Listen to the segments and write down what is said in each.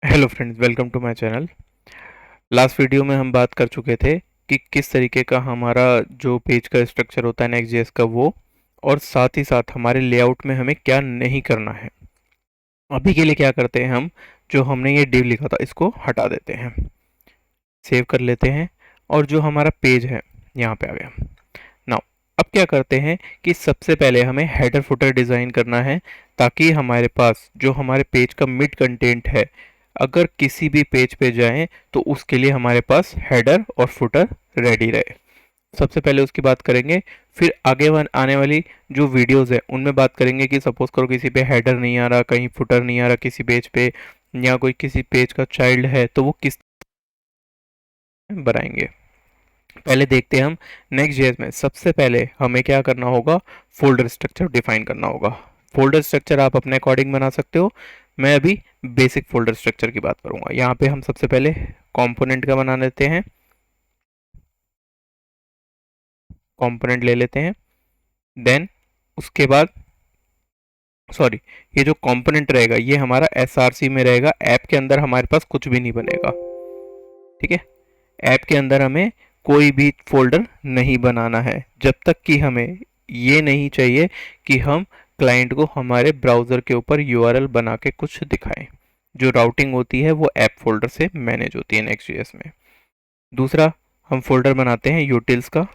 Hello friends, welcome to my channel. Last video में हम बात कर चुके थे कि किस तरीके का हमारा जो पेज का स्ट्रक्चर होता है नेक्स्ट.जेएस का वो, और साथ ही साथ हमारे लेआउट में हमें क्या नहीं करना है। अभी के लिए क्या करते हैं, हम जो हमने ये div लिखा था इसको हटा देते हैं, सेव कर लेते हैं, और जो हमारा पेज है यहाँ पे आ गया। नाउ अब क्या करते हैं कि सबसे पहले हमें हेडर फुटर डिज़ाइन करना है, ताकि हमारे पास जो हमारे पेज का मिड कंटेंट है, अगर किसी भी पेज पे जाएं तो उसके लिए हमारे पास हेडर और फुटर रेडी रहे। सबसे पहले उसकी बात करेंगे, फिर आगे आने वाली जो वीडियोस है उनमें बात करेंगे कि सपोज करो किसी पे हेडर नहीं आ रहा, कहीं फुटर नहीं आ रहा किसी पेज पे, या कोई किसी पेज का चाइल्ड है तो वो किस बनाएंगे। पहले देखते हैं हम नेक्स्ट जेएस में सबसे पहले हमें क्या करना होगा, फोल्डर स्ट्रक्चर डिफाइन करना होगा। फोल्डर स्ट्रक्चर आप अपने अकॉर्डिंग बना सकते हो, मैं अभी बेसिक फोल्डर स्ट्रक्चर की बात करूंगा। यहाँ पे हम सबसे पहले कंपोनेंट का बना लेते हैं, कंपोनेंट ले लेते हैं। देन उसके बाद सॉरी, ये जो कंपोनेंट रहेगा ये हमारा एसआरसी में रहेगा, ऐप के अंदर हमारे पास कुछ भी नहीं बनेगा। ठीक है, ऐप के अंदर हमें कोई भी फोल्डर नहीं बनाना है जब तक कि हमें ये नहीं चाहिए कि हम क्लाइंट को हमारे ब्राउज़र के ऊपर यूआरएल बना के कुछ दिखाएं। जो राउटिंग होती है वो ऐप फोल्डर से मैनेज होती है नेक्स्ट.जेएस में। दूसरा, हम फोल्डर बनाते हैं यूटिल्स का।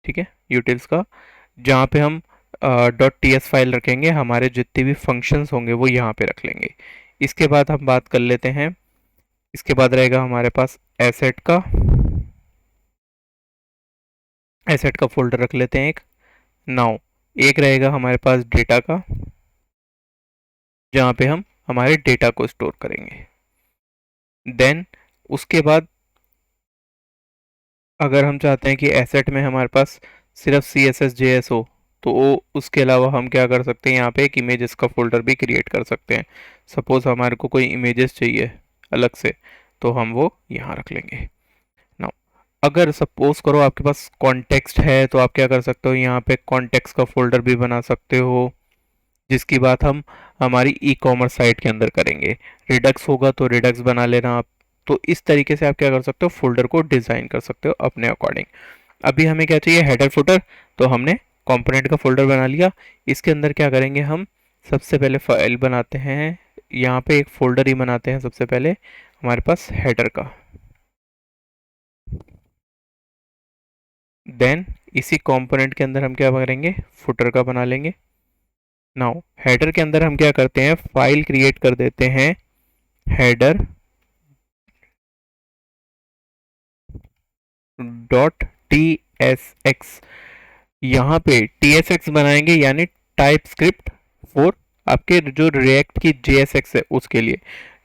ठीक है, यूटिल्स का, जहाँ पे हम .ts फाइल रखेंगे, हमारे जितने भी फंक्शंस होंगे वो यहाँ पे रख लेंगे। इसके बाद हम बात कर लेते हैं, इसके बाद रहेगा हमारे पास एसेट का, एसेट का फोल्डर रख लेते हैं एक। नाउ एक रहेगा हमारे पास डेटा का, जहाँ पे हम हमारे डेटा को स्टोर करेंगे। देन उसके बाद अगर हम चाहते हैं कि एसेट में हमारे पास सिर्फ C S S J S हो, तो उसके अलावा हम क्या कर सकते हैं, यहाँ पे एक इमेजेस का फोल्डर भी क्रिएट कर सकते हैं। सपोज हमारे को कोई इमेजेस चाहिए अलग से, तो हम वो यहाँ रख लेंगे। नाउ अगर सपोज करो आपके पास कॉन्टेक्स्ट है, तो आप क्या कर सकते हो, यहाँ पे कॉन्टेक्स्ट का फोल्डर भी बना सकते हो, जिसकी बात हम हमारी ई कॉमर्स साइट के अंदर करेंगे। रिडक्स होगा तो रिडक्स बना लेना आप। तो इस तरीके से आप क्या कर सकते हो, फोल्डर को डिज़ाइन कर सकते हो अपने अकॉर्डिंग। अभी हमें क्या चाहिए, हेडर फुटर, तो हमने कंपोनेंट का फोल्डर बना लिया। इसके अंदर क्या करेंगे, हम सबसे पहले फाइल बनाते हैं, यहाँ पे एक फोल्डर ही बनाते हैं सबसे पहले हमारे पास हेडर का। देन इसी कंपोनेंट के अंदर हम क्या करेंगे, फुटर का बना लेंगे। नाउ हेडर के अंदर हम क्या करते हैं, फाइल क्रिएट कर देते हैं header dot T S x. यहाँ पे टी एस एक्स बनाएंगे, यानी टाइप स्क्रिप्ट फॉर आपके जो रिएक्ट की जे एस एक्स है उसके लिए,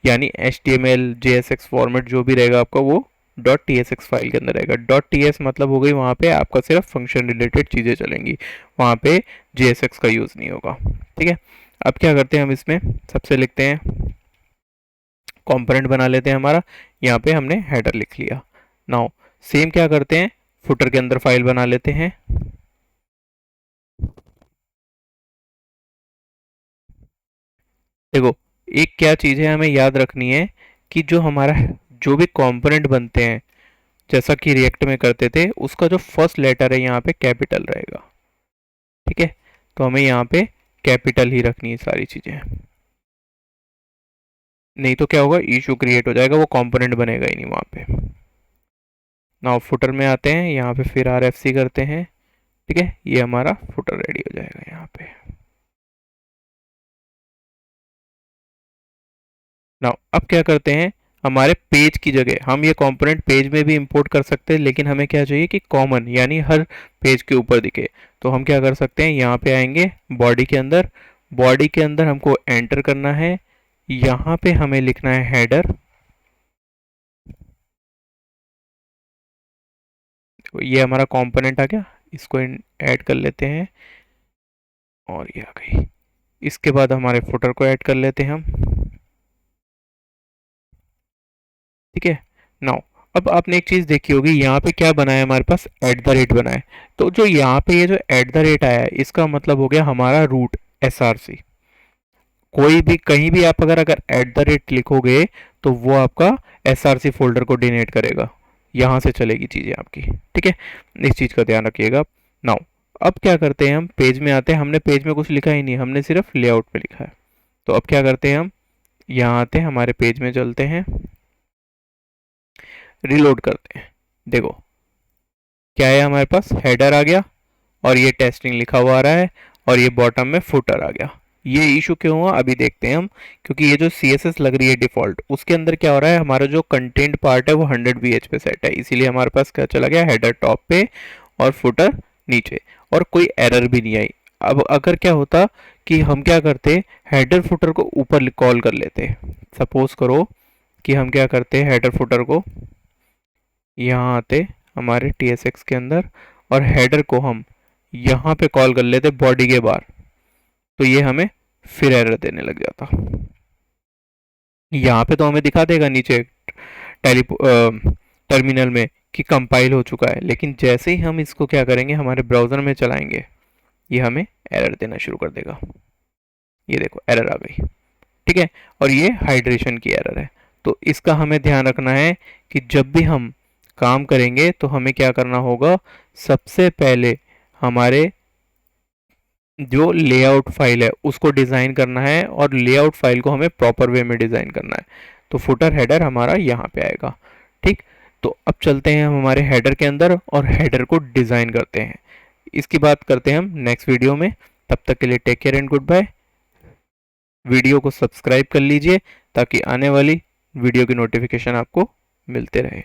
यानी H T M L J S X format जो भी रहेगा आपका वो dot T S X file के अंदर रहेगा। डॉट टी एस मतलब हो गई, वहाँ पे आपका सिर्फ फंक्शन रिलेटेड चीज़ें चलेंगी, वहाँ पे जे एस एक्स का यूज़ नहीं होगा। ठीक है, अब क्या करते हैं, हम इसमें सबसे लिखते हैं कंपोनेंट बना लेते हैं हमारा, यहाँ पे हमने हेडर लिख लिया। नाउ सेम क्या करते हैं, फुटर के अंदर फाइल बना लेते हैं। देखो, एक क्या चीज़ है हमें याद रखनी है, कि जो हमारा जो भी कंपोनेंट बनते हैं, जैसा कि रिएक्ट में करते थे, उसका जो फर्स्ट लेटर है यहाँ पे कैपिटल रहेगा। ठीक है, तो हमें यहाँ पे कैपिटल ही रखनी है सारी चीज़ें, नहीं तो क्या होगा, इशू क्रिएट हो जाएगा, वो कंपोनेंट बनेगा ही नहीं वहाँ पे। नाउ फुटर में आते हैं, यहाँ पे फिर आर एफ सी करते हैं। ठीक है, ये हमारा फुटर रेडी हो जाएगा यहाँ पे। नाउ अब क्या करते हैं, हमारे पेज की जगह हम ये कंपोनेंट पेज में भी इंपोर्ट कर सकते हैं, लेकिन हमें क्या चाहिए कि कॉमन, यानी हर पेज के ऊपर दिखे। तो हम क्या कर सकते हैं, यहाँ पे आएंगे बॉडी के अंदर, बॉडी के अंदर हमको एंटर करना है, यहाँ पे हमें लिखना है हेडर। तो ये हमारा कंपोनेंट आ गया, इसको ऐड कर लेते हैं, और ये आ गई। इसके बाद हमारे फुटर को ऐड कर लेते हैं हम। ठीक है, नाउ अब आपने एक चीज़ देखी होगी, यहाँ पे क्या बना है, हमारे पास एट द रेट बना है। तो जो यहाँ पे ये जो एट द रेट आया है, इसका मतलब हो गया हमारा रूट। src। कोई भी कहीं भी आप अगर लिखोगे तो वो आपका src फोल्डर को डिनेट करेगा, यहां से चलेगी चीजें आपकी। ठीक है, इस चीज का ध्यान रखिएगा। नाउ अब क्या करते हैं, हम पेज में आते हैं। हमने पेज में कुछ लिखा ही नहीं, हमने सिर्फ लेआउट पे लिखा है। तो अब क्या करते हैं, हम यहाँ आते हैं, हमारे पेज में चलते हैं, रिलोड करते हैं। देखो क्या है, हमारे पास हेडर आ गया और ये टेस्टिंग लिखा हुआ आ रहा है और ये बॉटम में फुटर आ गया। ये इशू क्यों हुआ अभी देखते हैं हम, क्योंकि ये जो CSS लग रही है डिफॉल्ट, उसके अंदर क्या हो रहा है, हमारा जो कंटेंट पार्ट है वो 100 VH पे सेट है, इसीलिए हमारे पास क्या चला गया, हेडर टॉप पे और फुटर नीचे, और कोई एरर भी नहीं आई। अब अगर क्या होता कि हम क्या करते, हेडर फुटर को ऊपर कॉल कर लेते। सपोज करो कि हम क्या करते, हेडर फुटर को यहाँ आते हमारे TSX के अंदर और हेडर को हम यहाँ पे कॉल कर लेते बॉडी के बाहर, तो ये हमें फिर एरर देने लग जाता। यहाँ पे तो हमें दिखा देगा नीचे टर्मिनल में कि कंपाइल हो चुका है, लेकिन जैसे ही हम इसको क्या करेंगे, हमारे ब्राउज़र में चलाएंगे, ये हमें एरर देना शुरू कर देगा। ये देखो एरर आ गई। ठीक है, और ये हाइड्रेशन की एरर है। तो इसका हमें ध्यान रखना है कि जब भी हम काम करेंगे तो हमें क्या करना होगा, सबसे पहले हमारे जो लेआउट फाइल है उसको डिज़ाइन करना है, और लेआउट फाइल को हमें प्रॉपर वे में डिज़ाइन करना है। तो फुटर हेडर हमारा यहाँ पे आएगा। ठीक, तो अब चलते हैं हम हमारे हेडर के अंदर और हेडर को डिज़ाइन करते हैं। इसकी बात करते हैं हम नेक्स्ट वीडियो में। तब तक के लिए take care and goodbye. Video को सब्सक्राइब कर लीजिए ताकि आने वाली वीडियो की नोटिफिकेशन आपको मिलते रहे।